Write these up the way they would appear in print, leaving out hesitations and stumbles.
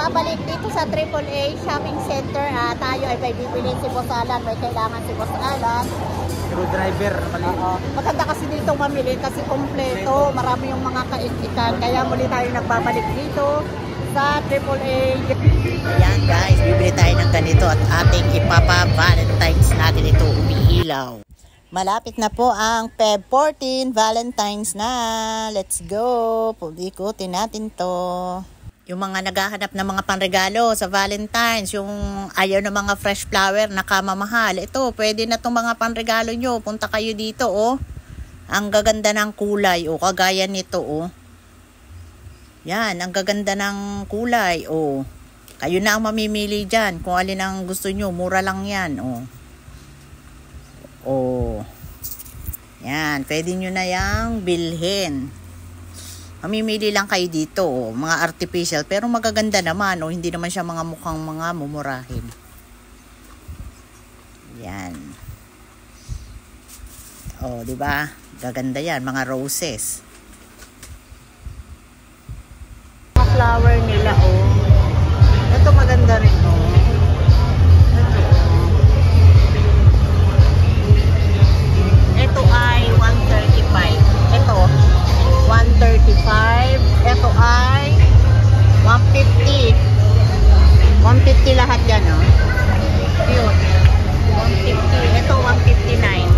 nagbabalik dito sa AAA Shopping Center. Tayo ay may bibili si Boss Alan. May kailangan si Boss Alan. Screwdriver. Maganda kasi dito mamili kasi kompleto. Marami yung mga kaitikan. Kaya muli tayo nagbabalik dito sa AAA. Ayan guys, bibili tayo ng ganito at ating ipapa-Valentine's natin ito umiilaw. Malapit na po ang Feb 14, Valentine's na. Let's go. Ikutin natin to. Yung mga naghahanap ng mga panregalo sa Valentine's, yung ayaw ng mga fresh flower na kamamahal, ito, pwede na itong mga panregalo nyo. Punta kayo dito, oh. Ang gaganda ng kulay, oh. Kagaya nito, oh. Yan, ang gaganda ng kulay, oh. Kayo na ang mamimili dyan kung alin ang gusto nyo. Mura lang yan, oh. Oh. Yan, pwede nyo na yang bilhin. Mamimili lang kayo dito, oh. Mga artificial, pero magaganda naman, oh. Hindi naman siya mga mukhang mga mumurahin. Yan. Oh, di ba? Gaganda yan, mga roses. Mga flower nila, oh. Ito maganda rin, oh. Ito ay 135. Ito 135. Ito ay 150. 150 lahat yan, oh. Yun. 150. Ito 159.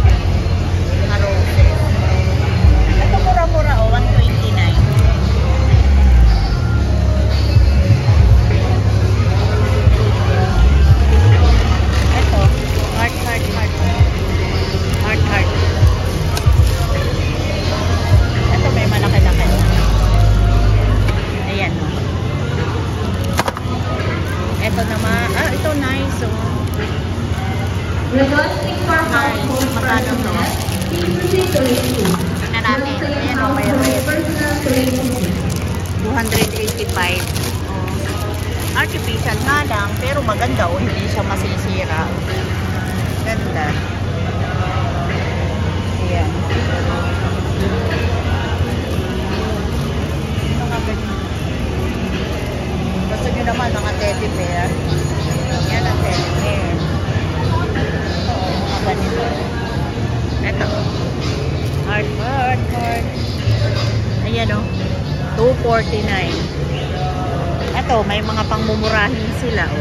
Roses. Ito mura-mura, oh. 129. Ito. Heart. Ito may malaki-laki. Ayan, oh. Ito naman. Ito nice, oh. Nice. Magkano to? Tingnan natin. Ayan, oh. May red. 285. Oh. Artificial nga lang, pero maganda, oh. Hindi siya masisira. Ganda. Ayan. Mga ganyan. Gusto nyo naman mga teddy bear. Yan ang teddy bear. Ito, mga ganito. Ito. Heart. Ayan, o. 249. Ito, may mga pangmumurahin sila, o.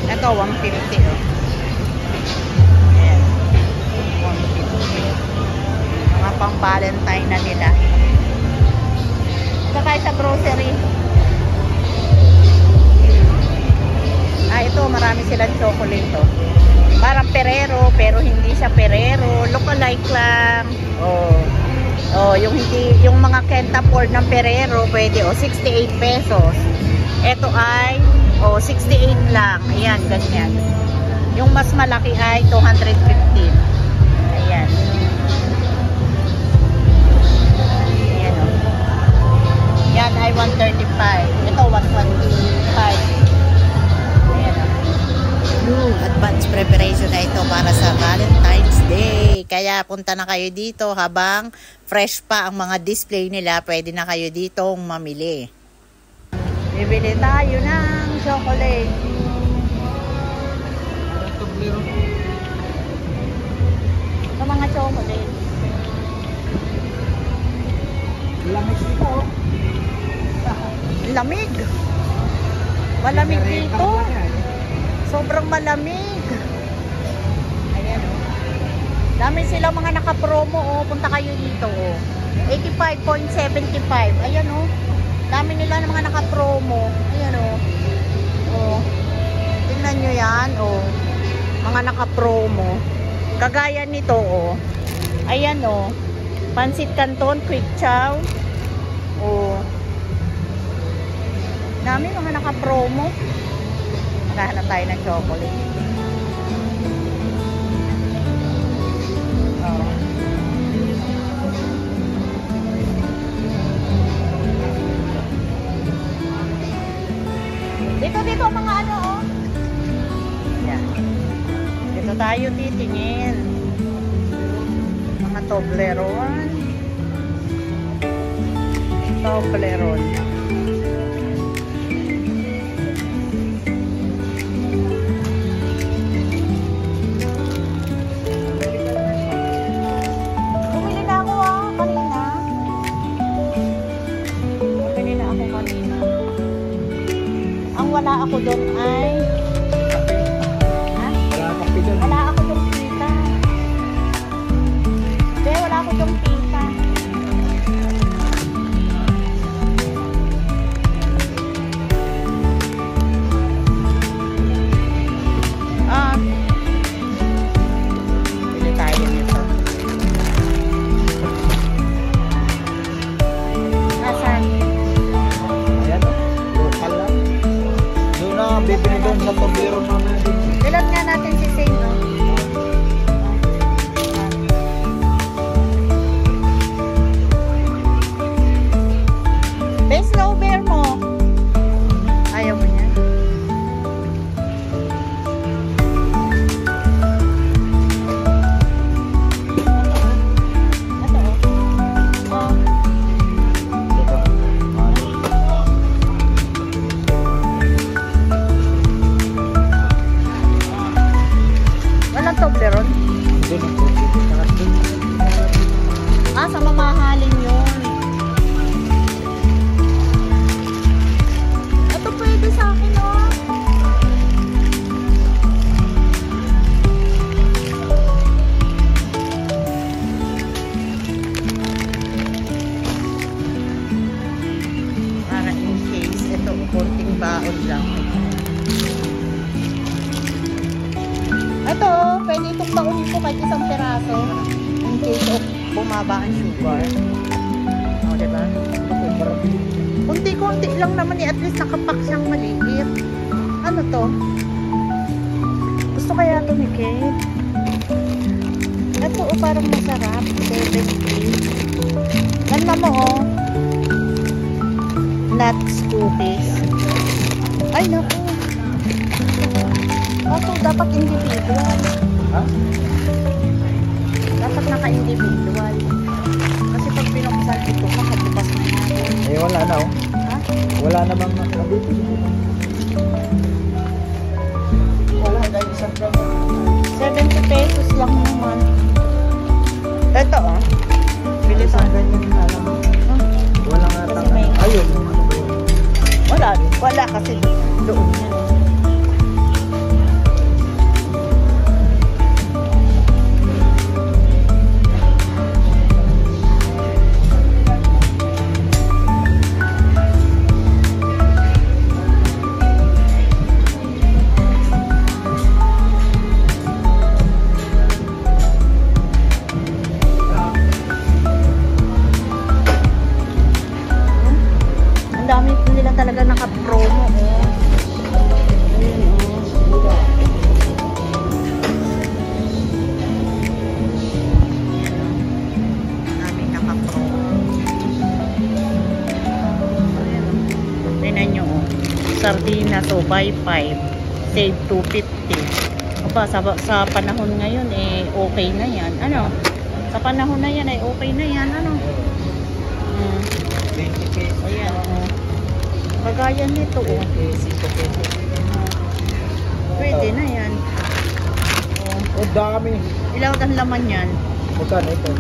Ito, 150, oh. Ayan. 150. Mga pang Valentine na nila. Saka sa grocery. Ito, marami silang chocolate, oh. Parang Ferrero, pero hindi siya Ferrero. Lookalike lang. Oh, yung mga can't afford ng Ferrero, pwede, oh, 68 pesos. Ito ay 68 lang. Ayan, ganyan. Yung mas malaki ay 215. Ayan. Ayan, o. Yan ay 135. Ito, 125. Ayan, o. Advance preparation na ito para sa Valentine's Day. Kaya punta na kayo dito habang fresh pa ang mga display nila. Pwede na kayo ditong mamili. Bibili tayo ng chocolate. Ito mga chocolate. Lamig dito. Lamig. Malamig dito. Sobrang malamig. Ayan, oh. Dami sila mga naka-promo, oh. Punta kayo dito, oh. 85.75. Ayan, oh. Dami nila ng mga naka-promo. Ayan, oh. Oh. Tingnan nyo yan, oh. Mga naka-promo. Kagaya nito, oh. Ayan, oh. Pansit Canton, Quick Chow. Oh. Dami mga naka-promo. Nakahanap tayo ng chocolate. Oh. Dito mga ano, oh. Yan. Dito tayo titingin. Mga Toblerone. Toblerone. Bumili na ako kanina. Bumili na ako kanina. Ang wala ako doon ay... Ha? Wala kape doon. Wala ako doon pita. Hindi, wala ako doon pita. Bili tayo nito. Nasaan? Ayan, local lang. Doon na, bibili doon sa Toblerone namin. Bilan nga natin si Saint, no? Best low bear mo. Ayaw mo niya. Ito, oh. Oh. Walang Toblerone? Ah, sa mamahalin yun. Ito pwede sa akin, oh. Para in case, ito, konting baon lang. Ito, pwede itong baon ko kahit isang peraso. In case of bumaba ang sugar. O, diba? Kunti-kunti lang naman eh. At least nakapak siyang maliit. Ano to? Gusto kaya ito ni Kate? Ito, parang masarap. 70. Ganda mo, oh. Nuts cookies. Ay, naku. Kaso, dapat individual. Ha? Dapat naka-individual. Kasi pag binuksan ito, makabukas na yan. Eh, wala na, oh. Ha? Wala namang nakabito. Wala, dahil isang damo. 70 pesos lang naman. Ito, oh. Bili Isang tayo. ganyan na alam mo. Wala nga Kasi tanga. may- Ayun, ano ba yun? Wala. Wala kasi doon yan. Ang dami nila talaga naka-promo, oh. Ayun, oh. Dami naka-promo. Ayan, oh. Tingnan nyo, oh. Sardina, so buy 5. Save 250. Aba, sa panahon ngayon, eh, okay na yan. Ano? Sa panahon na yan, ay okay na yan. Ano? 20 pesos. Ayan, oh. Kagaya nito, oh. Pwede na yan. Oh. Oh, dami. Ilang ang laman yan? Magkano ito?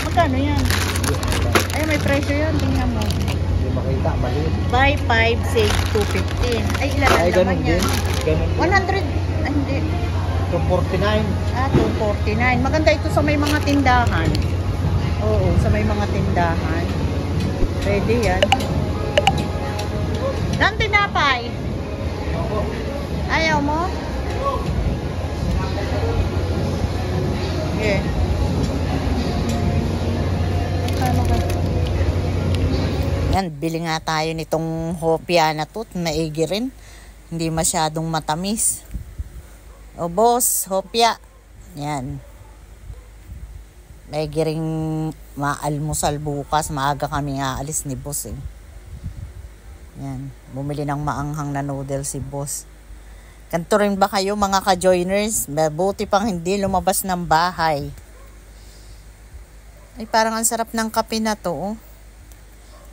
Magkano yan? Ay, may presyo yan. Tingnan mo. Hindi makita, maliit. Buy 5, save 250. Ay, ilan Ay, ang laman ganun yan? din. Ganun din. 100. Ay, hindi. 249. Ah, 249. Maganda ito sa may mga tindahan. Oo, sa may mga tindahan. Pwede yan. Nang tinapay? Ayaw mo? Okay. Ano ka? Yan, bili nga tayo nitong hopya na to. Maigi rin. Hindi masyadong matamis. O boss, hopya. Yan. Maigi ring maalmusal bukas. Maaga kami aalis ni boss eh. Yan. Bumili ng maanghang na noodles si boss. Kanto rin ba kayo mga ka-joiners? Mabuti pang hindi lumabas ng bahay. Ay parang ang sarap ng kape na to. Oh.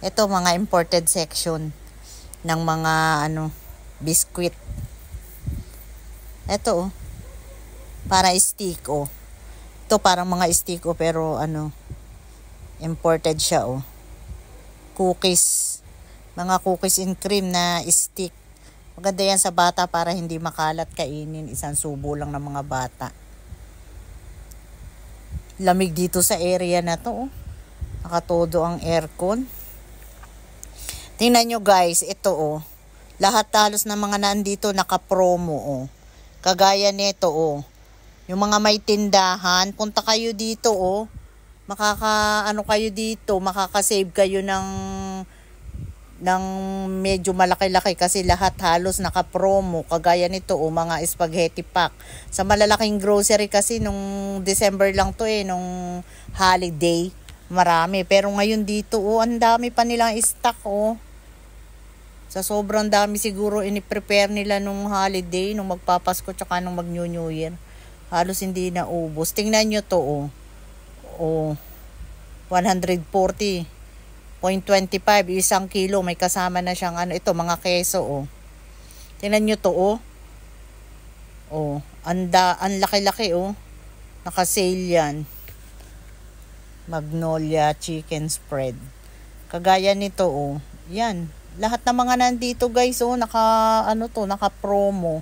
Ito mga imported section ng mga biscuit. Ito para stick Ito parang mga stick pero imported siya Cookies. Mga cookies and cream na stick. Maganda yan sa bata para hindi makalat kainin. Isang subo lang ng mga bata. Lamig dito sa area na to. Nakatodo ang aircon. Tingnan nyo guys, ito lahat halos ng mga nandito naka-promo Kagaya nito yung mga may tindahan, punta kayo dito kayo dito, makaka-save kayo ng medyo malaki-laki kasi lahat halos naka-promo. Kagaya nito mga spaghetti pack. Sa malalaking grocery kasi nung December lang to nung holiday, marami. Pero ngayon dito ang dami pa nilang stock Sa sobrang dami siguro ini-prepare nila nung holiday, nung magpapasko tsaka nung mag-New Year. Halos hindi na ubos. Tingnan nyo to 140.25 isang kilo. May kasama na siyang ito mga keso Tingnan nyo to ang laki-laki Naka-sale yan. Magnolia chicken spread. Kagaya nito yan. Lahat ng mga nandito guys naka-promo.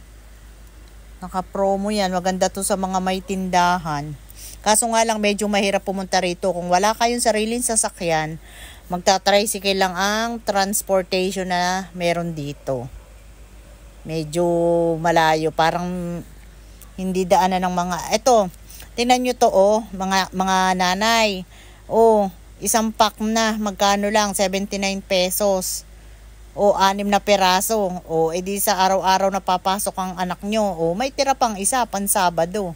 Naka-promo yan. Maganda to sa mga may tindahan. Kaso nga lang medyo mahirap pumunta rito. Kung wala kayong sariling sasakyan, magta-tricycle lang ang transportation na meron dito. Medyo malayo. Parang hindi daanan ng mga... Ito, tingnan nyo to mga nanay. Isang pack na. Magkano lang? 79 pesos. 6 na peraso. Edi sa araw-araw na papasok ang anak nyo. May tira pang isa, Sabado.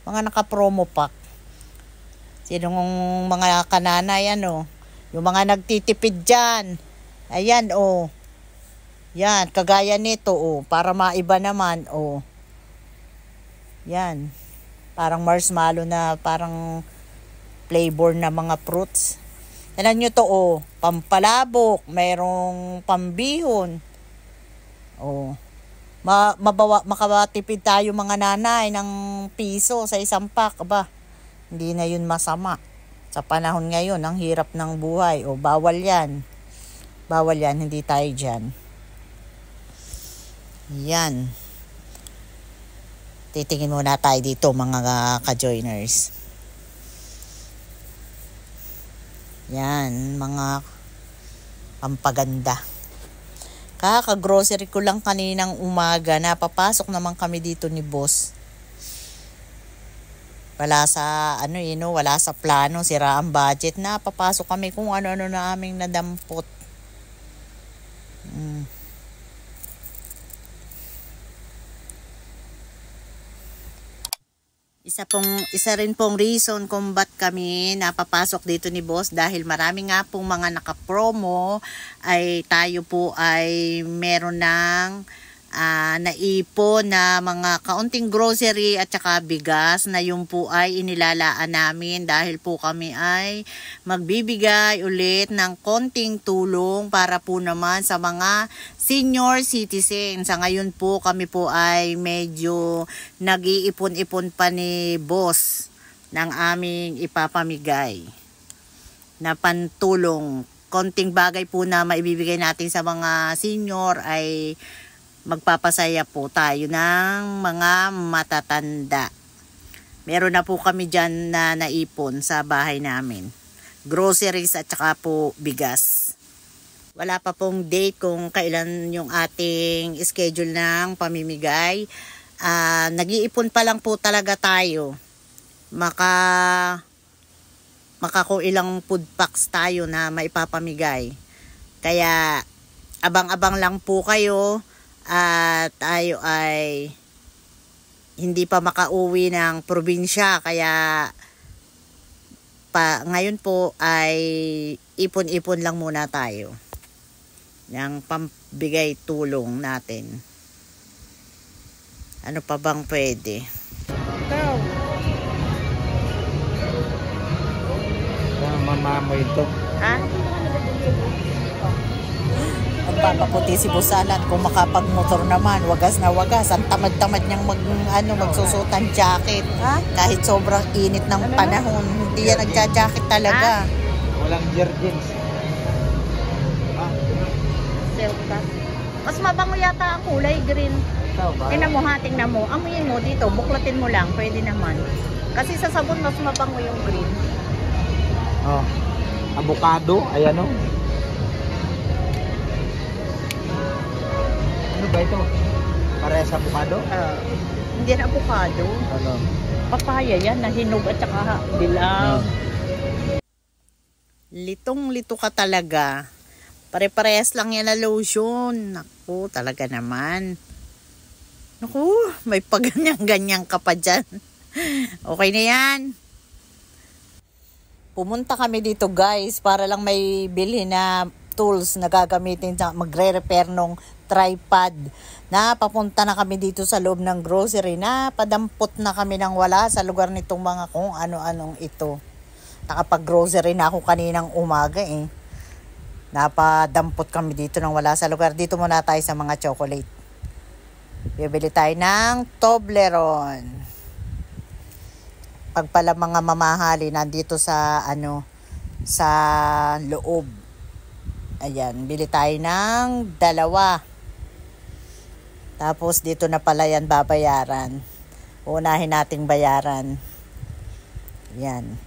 Mga naka-promo pack. Sinong mga kananay, yung mga nagtitipid dyan. Ayan, Yan, kagaya nito, para maiba naman, Yan. Parang marshmallow na, parang flavor na mga fruits. Tignan nyo to, pampalabok, mayroong pambihon. Makatipid tayo mga nanay ng piso sa isang pack. Hindi na yun masama. Sa panahon ngayon, ang hirap ng buhay. Bawal yan. Bawal yan, hindi tayo dyan. Yan. Titingin muna tayo dito mga ka-joiners. Yan, mga pampaganda. Kaka-grocery ko lang kaninang umaga. Napapasok naman kami dito ni boss. Wala sa wala sa plano, sira ang budget. Napapasok kami kung ano-ano na aming nadampot. Isa rin pong reason kung ba't kami napapasok dito ni boss dahil marami nga pong mga naka-promo ay tayo po ay meron ng naipon na mga kaunting grocery at saka bigas na yung po ay inilalaan namin dahil po kami ay magbibigay ulit ng konting tulong para po naman sa mga senior citizen. Sa ngayon po kami po ay medyo nag-iipon-ipon pa ni boss ng aming ipapamigay na pantulong. Konting bagay po na maibibigay natin sa mga senior ay magpapasaya po tayo ng mga matatanda. Meron na po kami dyan na naipon sa bahay namin. Groceries at saka po bigas. Wala pa pong date kung kailan yung ating schedule ng pamimigay. Nag-iipon pa lang po talaga tayo. Kung ilang food packs tayo na maipapamigay. Kaya abang-abang lang po kayo. At tayo ay hindi pa makauwi ng probinsya kaya ngayon po ay ipon-ipon lang muna tayo ng pambigay tulong natin. Ano pa bang pwede? Mamamoy ito. Ha? nagpapaputi si Busalan. Kung makapagmotor naman, wagas na wagas. Ang tamad-tamad niyang magsusutan jacket. Ha? Kahit sobrang init ng panahon, hindi yan nagja-jacket talaga. Walang jergens. Silk cut. Mas mabango yata ang kulay green. Tingnan mo ha, tingnan mo. Amuyin mo dito, buklatin mo lang, pwede naman. Kasi sa sabon mas mabango yung green. Oh. Avocado, ayan oh. Ano ba ito? Parehas avocado? Hindi na avocado. Ano? Papaya yan, nahinog at saka dilaw. Litong-lito ka talaga. Pare-parehas lang yan na lotion. Naku, talaga naman. Naku, may paganyan-ganyan ka pa dyan. Okay na yan. Pumunta kami dito guys para lang may bilhin na tools na gagamitin sa magre-repair ng tripod. Na papunta na kami dito sa loob ng grocery na padampot na kami ng wala sa lugar nitong mga kung ano-anong ito. Nakapag-grocery na ako kaninang umaga eh. Napadampot kami dito ng wala sa lugar. Dito muna tayo sa mga chocolate. Bibili tayo ng Toblerone. Pag pala mga mamahali nandito sa sa loob. Ayan, bili tayo ng 2. Tapos dito na pala yan babayaran. Unahin nating bayaran. Yan.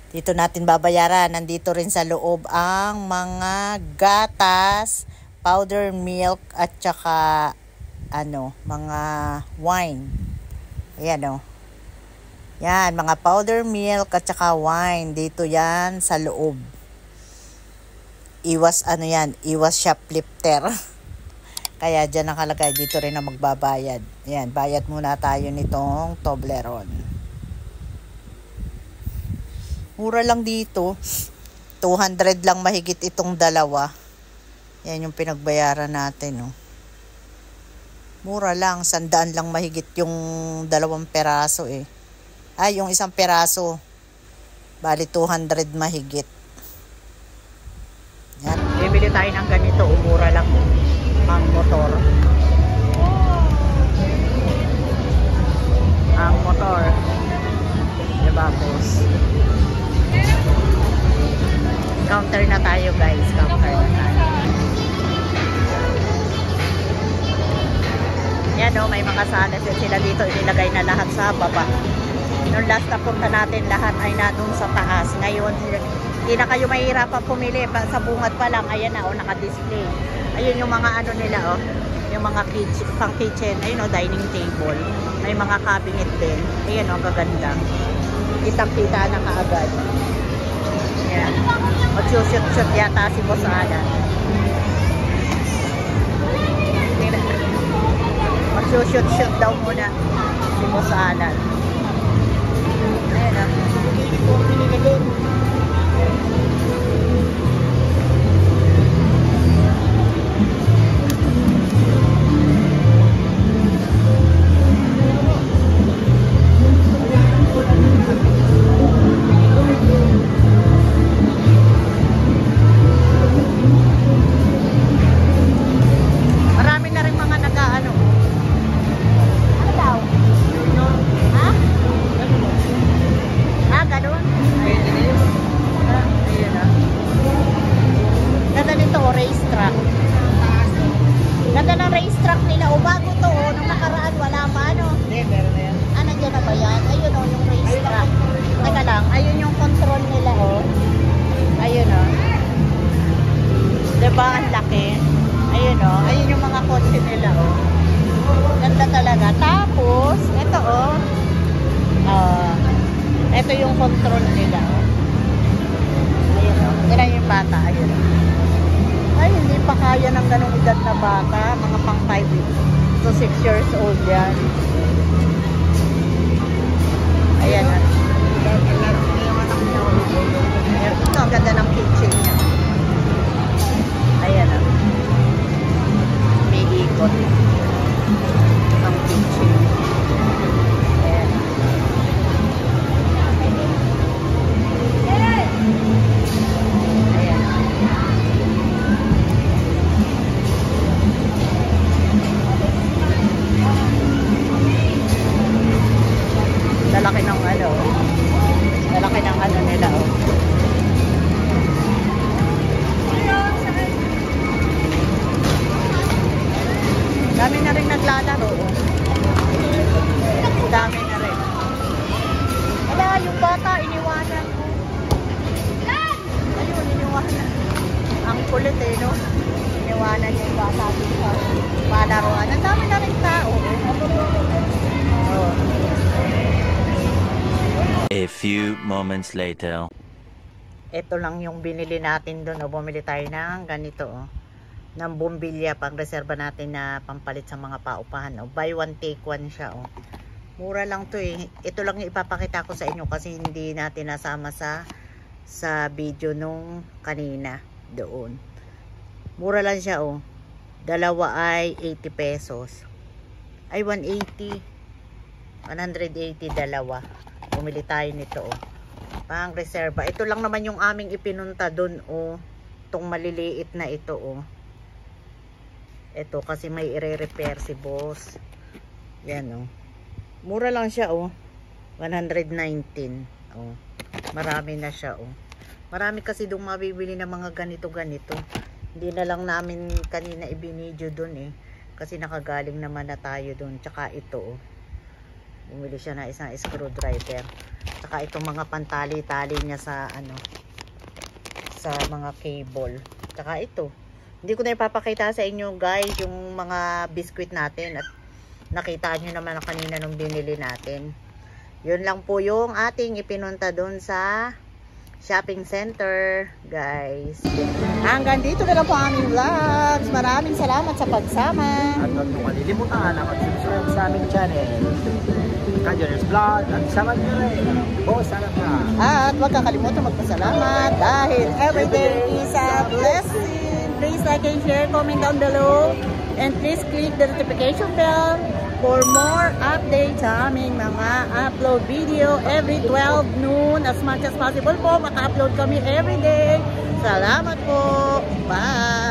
Dito natin babayaran. Nandito rin sa loob ang mga gatas, powder milk at saka mga wine. Ayan o. Yan, mga powder milk at saka wine. Dito yan sa loob. Iwas iwas shoplifter. Kaya dyan nakalagay, dito rin na magbabayad. Yan, bayad muna tayo nitong Toblerone. Mura lang dito. 200 lang mahigit itong 2. Yan yung pinagbayaran natin, no. Mura lang, 100 lang mahigit yung 2 peraso eh. Ay, yung 1 peraso. Bali 200 mahigit. Yan. Bibili tayo ng ganito, umura lang ang motor. Ang motor. Diba, boss? Counter na tayo, guys. Counter na tayo. Yan o, may mga salas sila dito. Inilagay na lahat sa baba. Nung last na punta natin, lahat ay na dun sa taas. Ngayon, hindi na kayo mahirapan pumili. Sa bungad pa lang, ayan na o, naka-display. Ayun yung mga nila o. Yung mga pang kitchen. Ayun o, dining table. May mga cabinet din. Ayan o, gaganda. Kitang-kita na kaagad. Ayan. Mag-shoot-shoot yata si Boss Alan. Mag-shoot-shoot daw muna si Boss Alan. Ayan o. Marami na rin mga nag-ano. Ano daw? Ha? Ah, ganun? Ayun na. Ganda nito, racetrack. Ganda ng racetrack nila. O, bago to, o. Nung nakaraan, wala pa, ano? Hindi, meron na yan. Ah, nandiyan na ba yan? Ayun, o, yung racetrack. Teka lang, ayun yung control nila, o. Ayun, o. Diba, ang laki? Ayun, o. Ayun yung mga kotse nila, o. Ganda talaga. Tapos, ito, o. Ito yung control nila, o. Ayun, o. Yan yung bata, ayun, o. Ay, hindi pa kaya ng ganong edad na bata. Mga pang 5 to 6 years old yan. Ayan, o. Ito, ang ganda ng kitchen niya. Ayan, o. May ikot. Ang kitchen. Ayan. Ayan. oh. Iniwanan niya yung bata dito sa palaruan. Ang dami na rin tao. Oh. A few moments later. Ito lang yung binili natin doon. O, bumili tayo ng ganito. O, ng bumbilya. Pang reserva natin na pampalit sa mga paupahan. O, buy one take one siya. O. Mura lang to eh. Ito lang yung ipapakita ko sa inyo kasi hindi natin nasama sa video nung kanina doon. Mura lang siya oh. Dalawa ay 80 pesos. Ay 180. 180 dalawa. Bumili tayo nito oh. Pang reserva. Ito lang naman yung aming ipinunta doon oh. Itong maliliit na ito oh. Ito kasi may ire-repair si boss. Yan oh. Mura lang siya oh. 119 oh. Marami na siya oh. Marami kasi doon mabibili ng mga ganito. Hindi na lang namin kanina ibinidyo doon eh. Kasi nakagaling naman na tayo doon. Tsaka ito oh. Bumili siya na isang screwdriver. Tsaka itong mga pantali-tali niya sa ano. Sa mga cable. Tsaka ito. Hindi ko na ipapakita sa inyo guys yung mga biscuit natin. At nakita nyo naman na kanina nung binili natin. Yun lang po yung ating ipinunta doon sa shopping center, guys. Hanggang dito na lang po aming vlogs. Maraming salamat sa pagsama. At huwag mo kalilimutan na mag-subscribe sa aming channel. Kajoner's Vlog. At sama nyo rin. Boss, sarap na. At huwag kakalimutan magpasalamat dahil everyday is a blessing. Please like and share, comment down below. And please click the notification bell for more updates sa aming mga upload video every 12 noon. As much as possible po, maka-upload kami every day. Salamat po. Bye!